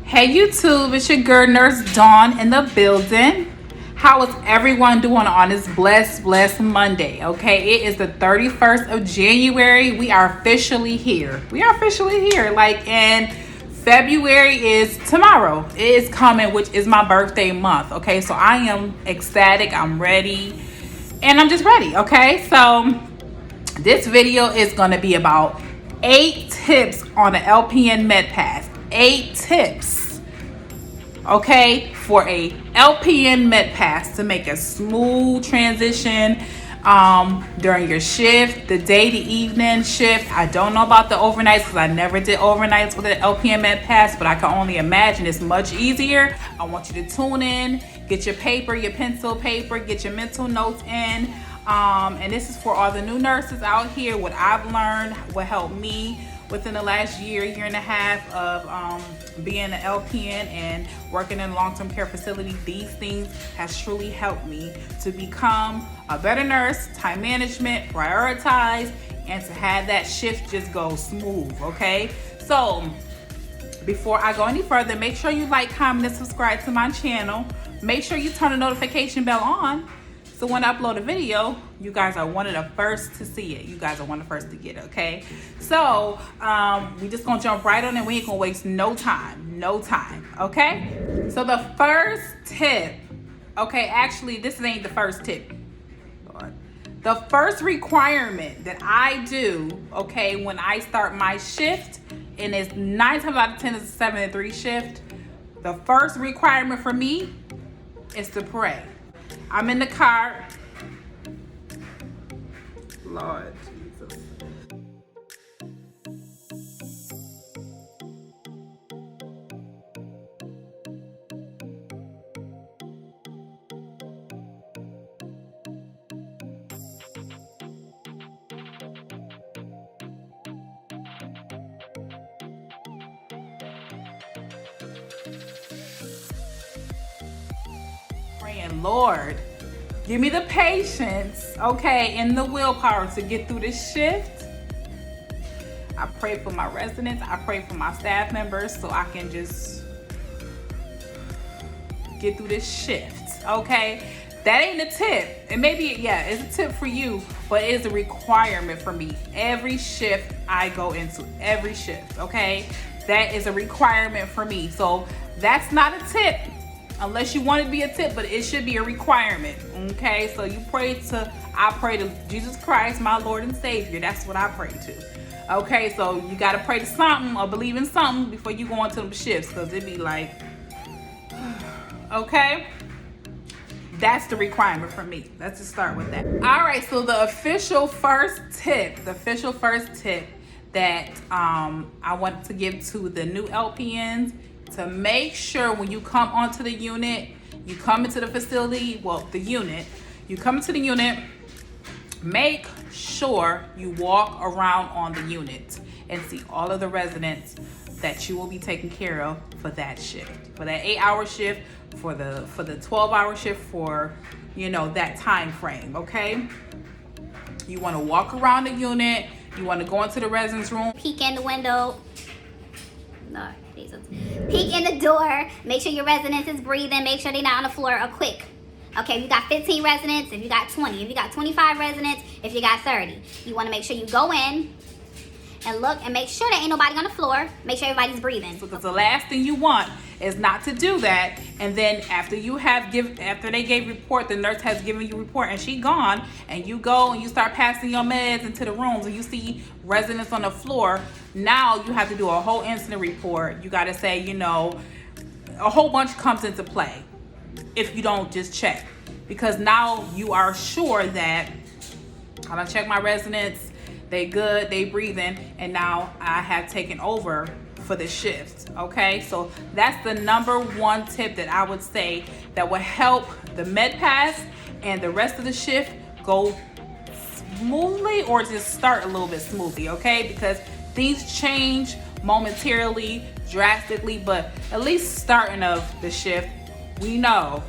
Hey YouTube, it's your girl Nurse Dawn in the building. How is everyone doing on this blessed Monday? Okay, it is the 31st of January. We are officially here. And February is tomorrow. It is coming, which is my birthday month. Okay, so I am ecstatic. I'm ready. And I'm just ready. Okay, so this video is going to be about 8 tips on an LPN Med Pass. 8 tips, okay, for a LPN Med Pass to make a smooth transition during your shift, the day to evening shift. I don't know about the overnights because I never did overnights with an LPN Med Pass, but I can only imagine it's much easier. I want you to tune in, get your paper, your pencil paper, get your mental notes in. And this is for all the new nurses out here. What I've learned, what helped me within the last year and a half of being an LPN and working in a long-term care facility. These things has truly helped me to become a better nurse, time management, prioritize, and to have that shift just go smooth, okay? So before I go any further, make sure you like, comment, and subscribe to my channel. Make sure you turn the notification bell on, so when I upload a video, you guys are one of the first to see it. You guys are one of the first to get it, okay? So, we just gonna jump right on and we ain't gonna waste no time, okay? So the first tip, okay, actually this ain't the first tip. The first requirement that I do, okay, when I start my shift, and it's 9 times out of 10 it's a 7 to 3 shift, the first requirement for me is to pray. I'm in the car. Lord Jesus. Praying, Lord, give me the patience, okay, and the willpower to get through this shift. I pray for my residents. I pray for my staff members so I can just get through this shift, okay? That ain't a tip. And maybe, yeah, it's a tip for you, but it is a requirement for me. Every shift I go into, every shift, okay? That is a requirement for me. So that's not a tip, unless you want it to be a tip, but it should be a requirement, okay? So I pray to Jesus Christ, my Lord and Savior. That's what I pray to, okay? So you got to pray to something or believe in something before you go into them shifts, because it'd be like, okay? That's the requirement for me. Let's just start with that. All right, so the official first tip that I want to give to the new LPNs, to make sure when you come onto the unit, you come into the facility, you come into the unit, make sure you walk around on the unit and see all of the residents that you will be taking care of for that shift, for that 8-hour shift, for the 12-hour shift, for, you know, that time frame, okay? You want to walk around the unit, you want to go into the residence room, peek in the window, no, Jesus. Peek in the door, make sure your residents is breathing, make sure they're not on the floor, or quick. Okay, if you got 15 residents, if you got 20, if you got 25 residents, if you got 30. You want to make sure you go in and look and make sure there ain't nobody on the floor. Make sure everybody's breathing. Because the last thing you want is not to do that, and then after they gave report, the nurse has given you report and she gone, and you go and you start passing your meds into the rooms and you see residents on the floor. Now you have to do a whole incident report. You got to say, you know, a whole bunch comes into play if you don't just check, because now you are sure that I done check my residents, they good, they breathing, and now I have taken over for the shift, okay? So that's the number one tip that I would say that will help the Med Pass and the rest of the shift go smoothly, or just start a little bit smoothly, okay? Because things change momentarily, drastically, but at least starting of the shift, we know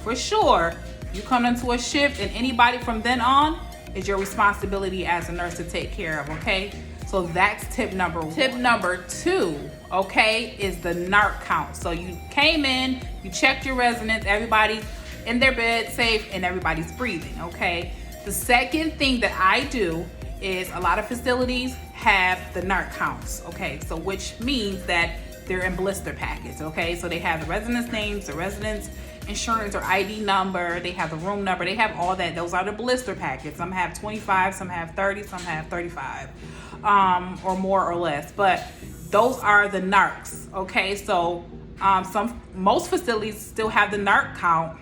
for sure you come into a shift, and anybody from then on is your responsibility as a nurse to take care of, okay? So that's tip number 1. Tip number 2, okay, is the narc count. So you came in, you checked your residents, everybody's in their bed safe, and everybody's breathing, okay? The second thing that I do is a lot of facilities have the narc counts, okay? So which means that they're in blister packets, okay? So they have the residents' names, the residents' insurance or ID number, they have the room number, they have all that. Those are the blister packets. Some have 25, some have 30, some have 35, or more or less. But those are the narcs, okay? So most facilities still have the narc count,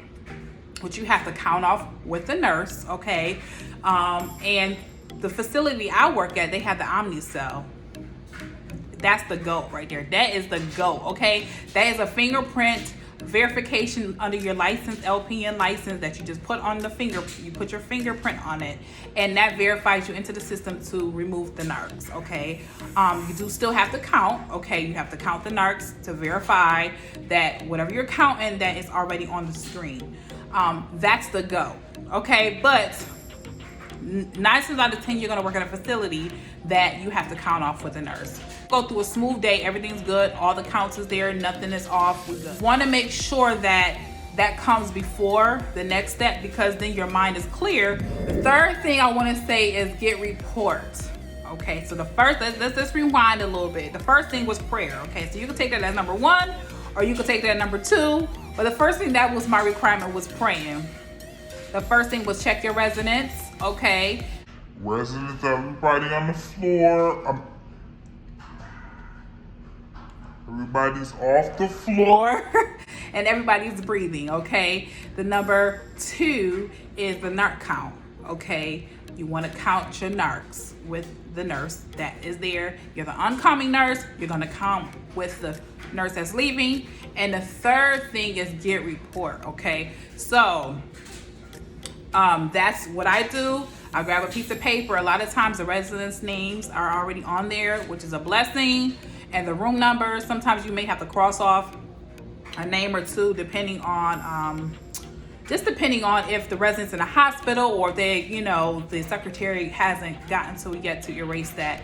which you have to count off with the nurse, okay? And the facility I work at, they have the Omnicell. That's the GOAT right there. That is the GOAT, okay? That is a fingerprint verification under your license, LPN license, that you just put on the finger. You put your fingerprint on it, and that verifies you into the system to remove the narcs, okay? You do still have to count, okay? You have to count the narcs to verify that whatever you're counting, that is already on the screen. That's the GOAT, okay? But 9 times out of 10, you're gonna work at a facility that you have to count off with a nurse. Go through a smooth day, everything's good, all the counts is there, nothing is off, we're good. Want to make sure that that comes before the next step, because then your mind is clear. The third thing I want to say is get reports. Okay, so the first, let's rewind a little bit. The first thing was prayer, okay? So you can take that as number 1, or you can take that as number 2, but the first thing that was my requirement was praying. The first thing was check your residents, okay? Residents, everybody on the floor. Everybody's off the floor. And everybody's breathing, okay? The number 2 is the narc count, okay? You want to count your narcs with the nurse that is there. You're the oncoming nurse. You're going to count with the nurse that's leaving. And the third thing is get report, okay? So that's what I do. I grab a piece of paper. A lot of times the residents' names are already on there, which is a blessing. And the room numbers, sometimes you may have to cross off a name or two, depending on depending on if the resident's in a hospital, or if they, the secretary hasn't gotten to it yet to erase that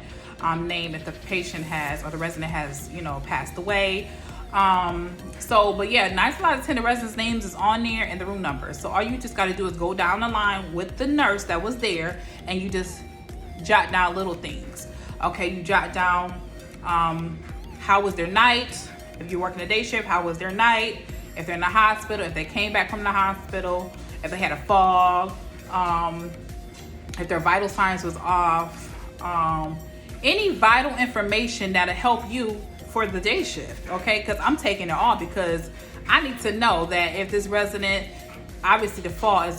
name if the patient has, or the resident has, passed away. But yeah, 9 times out of 10, the residents' names is on there and the room number. So all you just got to do is go down the line with the nurse that was there, and you just jot down little things. Okay, you jot down how was their night. If you're working a day shift, how was their night? If they're in the hospital, if they came back from the hospital, if they had a fall, if their vital signs was off, any vital information that'll help you for the day shift, okay? Because I'm taking it all, because I need to know that if this resident, obviously the fall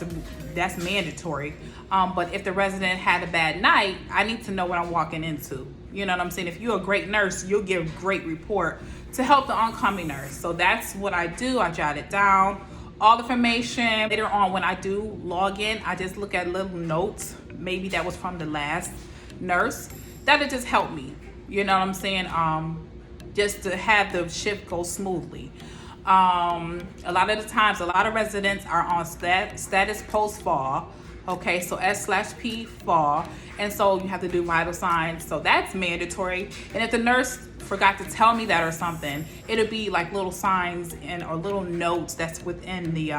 that's mandatory, but if the resident had a bad night, I need to know what I'm walking into. You know what I'm saying? If you're a great nurse, you'll give great report to help the oncoming nurse. So that's what I do. I jot it down, all the information. Later on, when I do log in, I just look at little notes. Maybe that was from the last nurse. That'll just help me. You know what I'm saying? Just to have the shift go smoothly. A lot of the times, a lot of residents are on status post-fall. Okay, so S/P fall. And so you have to do vital signs. So that's mandatory. And if the nurse forgot to tell me that or something, it'll be like little signs or little notes that's within the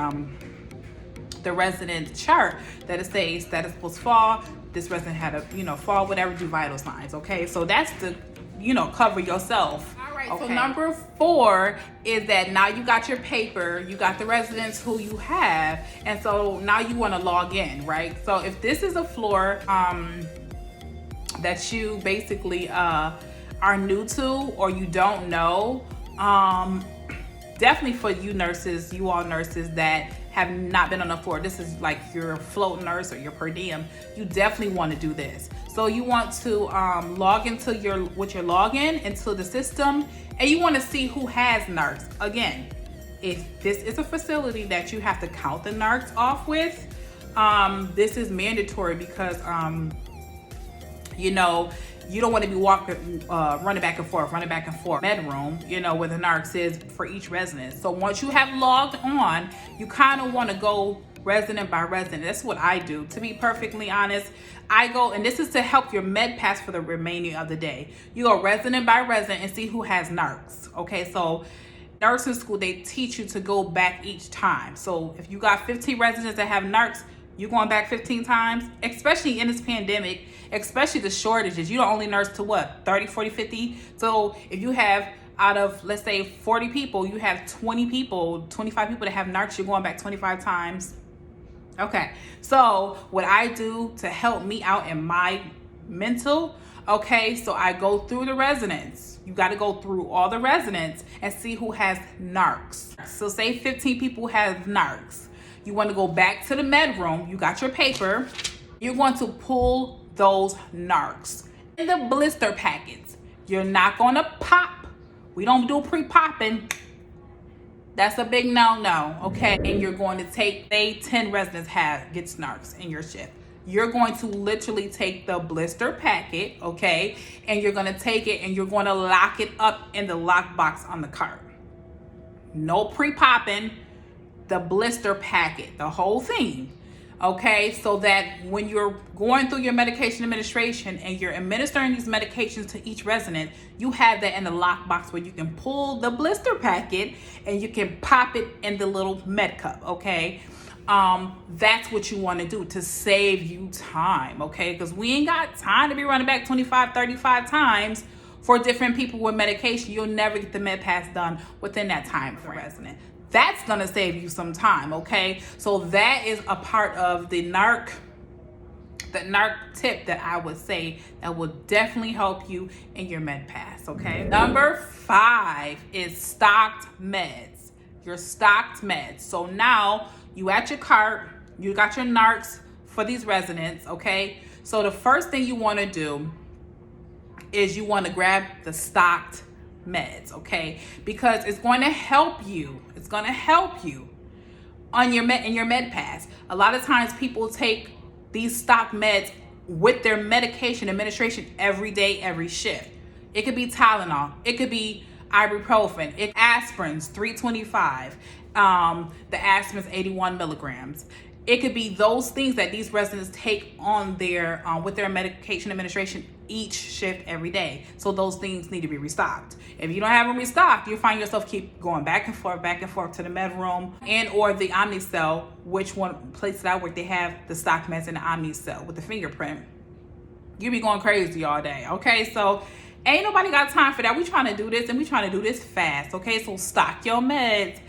resident chart that it says status post-fall. This resident had a, fall, whatever, do vital signs. Okay, so that's the, cover yourself. All right, okay. So number 4 is that now you got your paper, you got the residents who you have, and so now you want to log in, right? So if this is a floor that you basically are new to, or you don't know, definitely for you nurses, you all nurses that have not been on the floor, this is like your float nurse or your per diem, you definitely want to do this. So you want to log into your login into the system, and you want to see who has narcs. Again, if this is a facility that you have to count the narcs off with, this is mandatory, because you don't want to be running back and forth med room, where the narcs is for each resident. So once you have logged on, you kind of want to go resident by resident. That's what I do. To be perfectly honest, I go, and this is to help your med pass for the remaining of the day. You go resident by resident and see who has narcs. Okay, so nursing school, they teach you to go back each time. So if you got 15 residents that have narcs, you're going back 15 times, especially in this pandemic, especially the shortages. You don't only nurse to what, 30, 40, 50? So if you have, out of, let's say, 40 people, you have 20 people, 25 people that have narcs, you're going back 25 times. Okay, so what I do to help me out in my mental, okay, so I go through the residents. You got to go through all the residents and see who has narcs. So say 15 people have narcs. You want to go back to the med room. You got your paper. You're going to pull those narcs in the blister packets. You're not going to pop. We don't do pre-popping. That's a big no-no, okay? And you're going to take, say 10 residents get narcs in your shift. You're going to literally take the blister packet, okay? And you're going to take it and you're going to lock it up in the lock box on the cart. No pre-popping. The blister packet, the whole thing, okay? So that when you're going through your medication administration and you're administering these medications to each resident, you have that in the lockbox where you can pull the blister packet and you can pop it in the little med cup, okay? That's what you want to do to save you time, okay? Because we ain't got time to be running back 25, 35 times for different people with medication. You'll never get the med pass done within that time frame. Resident. That's gonna save you some time, okay? So that is a part of the narc tip that I would say that will definitely help you in your med pass, okay? Number 5 is stocked meds. Your stocked meds. So now you at your cart, you got your narcs for these residents, okay? So the first thing you wanna do is you wanna grab the stocked meds, okay? Because it's going to help you. It's going to help you on your in your med pass. A lot of times people take these stock meds with their medication administration every day, every shift. It could be Tylenol. It could be ibuprofen. Aspirin's 325. The aspirin's 81 milligrams. It could be those things that these residents take on their with their medication administration each shift every day. So those things need to be restocked. If you don't have them restocked, you find yourself keep going back and forth to the med room and or the Omnicell, which one place that I work, they have the stock meds in the Omnicell with the fingerprint. You be going crazy all day, okay? So ain't nobody got time for that. We trying to do this and we trying to do this fast, okay? So stock your meds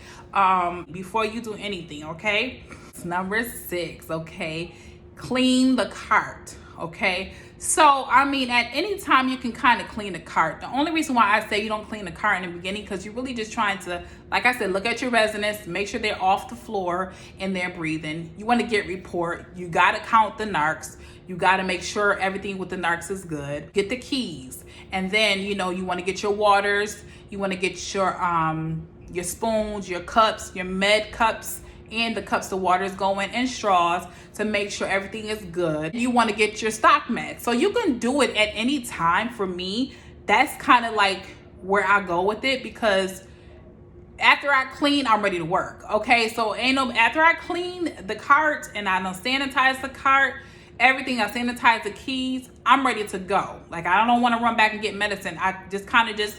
before you do anything, okay? Number 6, okay? Clean the cart, okay? So, I mean, at any time you can kind of clean the cart. The only reason why I say you don't clean the cart in the beginning, because you're really just trying to, like I said, look at your residents, make sure they're off the floor and they're breathing. You want to get report. You got to count the narcs. You got to make sure everything with the narcs is good. Get the keys. And then, you know, you want to get your waters. You want to get your spoons, your cups, your med cups, and the cups the water is going, and straws to make sure everything is good. You want to get your stock meds. So you can do it at any time. For me, that's kind of like where I go with it, because after I clean, I'm ready to work. Okay, so after I clean the cart and I don't sanitize the cart, everything, I sanitize the keys, I'm ready to go. Like, I don't want to run back and get medicine. I just kind of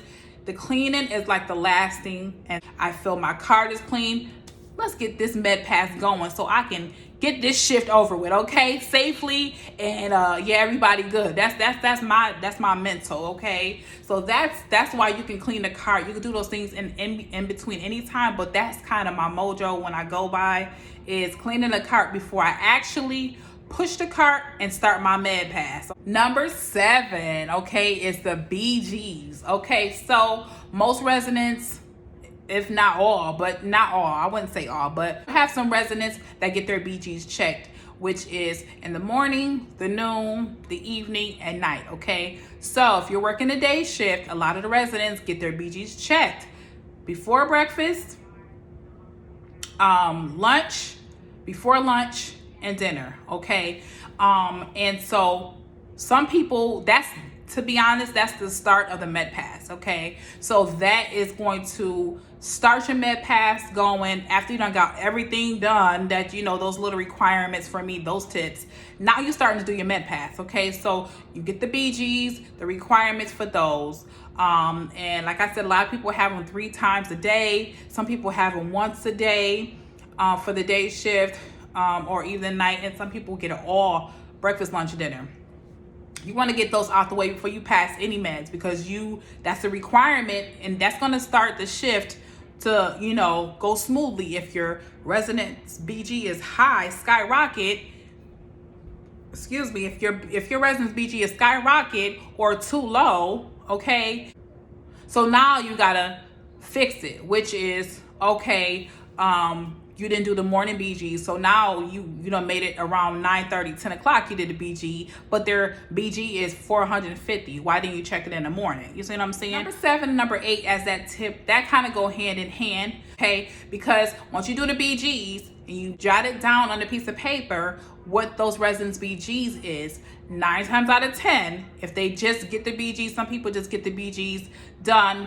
the cleaning is like the last thing, and I feel my cart is clean. Let's get this med pass going so I can get this shift over with, okay, safely, and yeah, everybody good. That's my mental, okay. So that's why you can clean the cart. You can do those things in between anytime, but that's kind of my mojo when I go by, is cleaning the cart before I actually push the cart and start my med pass. Number 7, okay, is the BGs. Okay, so most residents, if not all, but not all, I wouldn't say all, but I have some residents that get their BGs checked, which is in the morning, the noon, the evening, and night, okay? So if you're working a day shift, a lot of the residents get their BGs checked before breakfast, lunch, before lunch, and dinner, okay? And so some people, to be honest, that's the start of the med pass, okay? So that is going to start your med pass going after you done got everything done that, you know, those little requirements for me, those tips. Now you're starting to do your med pass, okay? So you get the BGs, the requirements for those. And like I said, a lot of people have them 3 times a day. Some people have them once a day for the day shift or even night. And some people get it all breakfast, lunch, and dinner. You want to get those out the way before you pass any meds, because that's a requirement, and that's going to start the shift to, you know, go smoothly. If your residence BG is high, skyrocket, excuse me, if your residence BG is skyrocket or too low, okay? So now you got to fix it, which is, okay, you didn't do the morning BG, so now you done made it around 9:30, 10 o'clock, you did the BG, but their BG is 450. Why didn't you check it in the morning? You see what I'm saying? Number 7, number 8 as that tip, that kind of go hand in hand, okay? Because once you do the BGs and you jot it down on a piece of paper, what those residence BGs is, 9 times out of 10, if they just get the BGs, some people just get the BGs done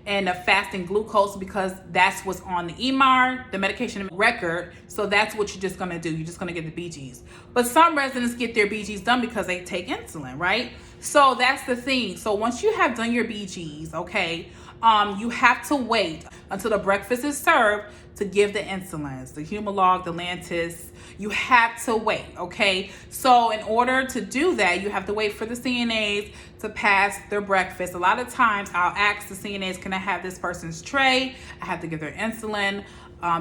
and the fasting glucose, because that's what's on the EMR, the medication record. So that's what you're just gonna do. You're just gonna get the BGs. But some residents get their BGs done because they take insulin, right? So that's the thing. So once you have done your BGs, okay, you have to wait until the breakfast is served to give the insulins, the Humalog, the Lantus. You have to wait, okay? So in order to do that, you have to wait for the CNAs to pass their breakfast. A lot of times I'll ask the CNAs, can I have this person's tray? I have to give their insulin.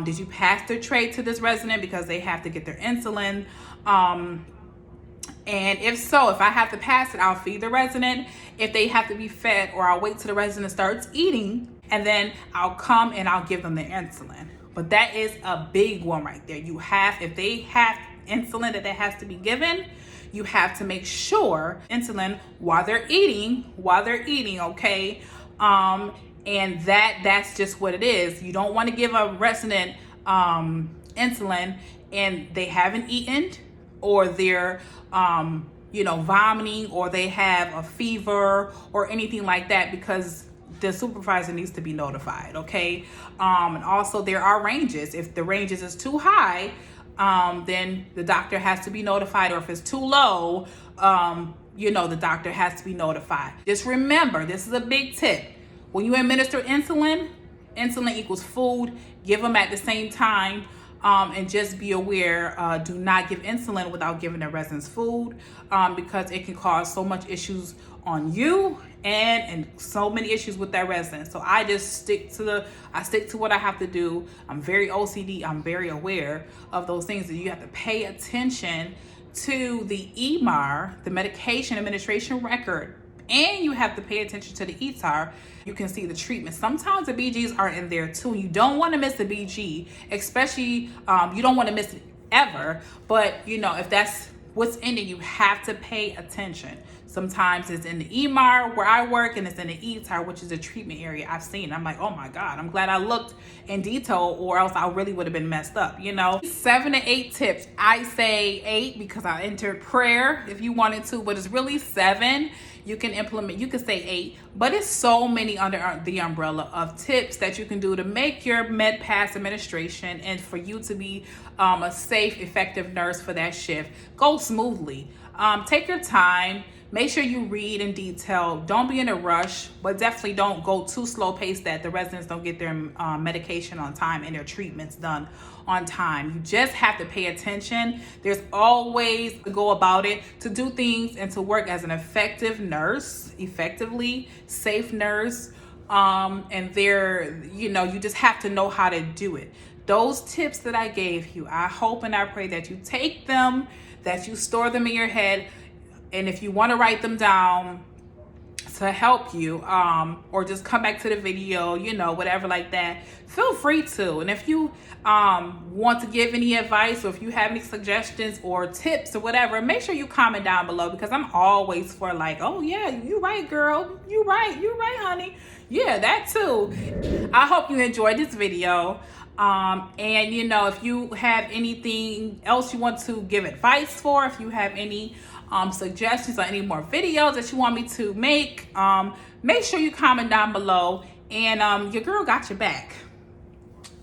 Did you pass their tray to this resident? Because they have to get their insulin. And if so, if I have to pass it, I'll feed the resident. If they have to be fed, or I'll wait till the resident starts eating, and then I'll come and I'll give them the insulin. But that is a big one right there. If they have insulin that has to be given, you have to make sure insulin while they're eating, okay? And that's just what it is. You don't want to give a resident insulin and they haven't eaten, or they're vomiting, or they have a fever or anything like that, because the supervisor needs to be notified, okay? And also there are ranges. If the ranges is too high, then the doctor has to be notified, or if it's too low, the doctor has to be notified. Just remember, this is a big tip. When you administer insulin equals food. Give them at the same time. And just be aware, do not give insulin without giving the residents food, because it can cause so much issues on you and so many issues with that resident. So I just stick to what I have to do. I'm very OCD. I'm very aware of those things, that you have to pay attention to the EMR, the medication administration record, and you have to pay attention to the ETAR. You can see the treatment. Sometimes the BGs are in there too. You don't want to miss the BG, especially you don't want to miss it ever. But if that's what's in it, you have to pay attention. Sometimes it's in the EMR where I work, and it's in the ETAR, which is a treatment area. I've seen. I'm like, oh my God, I'm glad I looked in detail, or else I really would have been messed up. 7 to 8 tips. I say 8 because I entered prayer if you wanted to, but it's really 7. You can implement, you can say 8, but it's so many under the umbrella of tips that you can do to make your med pass administration, and for you to be a safe, effective nurse for that shift go smoothly. Take your time. Make sure you read in detail. Don't be in a rush, but definitely don't go too slow paced that the residents don't get their medication on time and their treatments done on time. You just have to pay attention. There's always a go about it to do things and to work as an effective nurse, effectively safe nurse. And you just have to know how to do it. Those tips that I gave you, I hope and I pray that you take them, that you store them in your head. And if you want to write them down to help you, or just come back to the video, whatever like that, feel free to. And if you want to give any advice, or if you have any suggestions or tips or whatever, make sure you comment down below, because I'm always for like, oh yeah, you right, girl. You right, honey. Yeah, that too. I hope you enjoyed this video. And if you have anything else you want to give advice for, if you have any suggestions on any more videos that you want me to make, make sure you comment down below. And your girl got your back.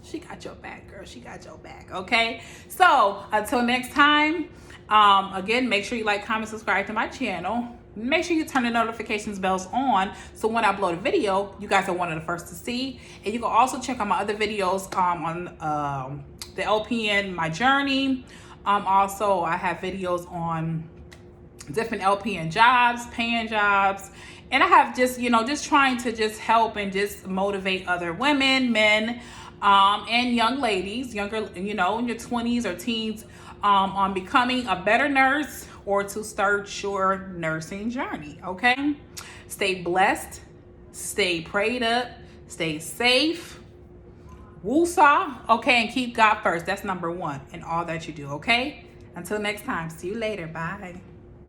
She got your back, girl. She got your back. Okay. So until next time, again, make sure you like, comment, subscribe to my channel. Make sure you turn the notifications bells on so when I upload a video, you guys are one of the first to see. And you can also check out my other videos on the LPN, my journey. Also, I have videos on different LPN jobs, paying jobs. And I have just, just trying to just help and just motivate other women, men, and young ladies, younger, in your 20s or teens, on becoming a better nurse or to start your nursing journey. Okay. Stay blessed, stay prayed up, stay safe, woosah, okay, and keep God first. That's number one in all that you do. Okay. Until next time, see you later. Bye.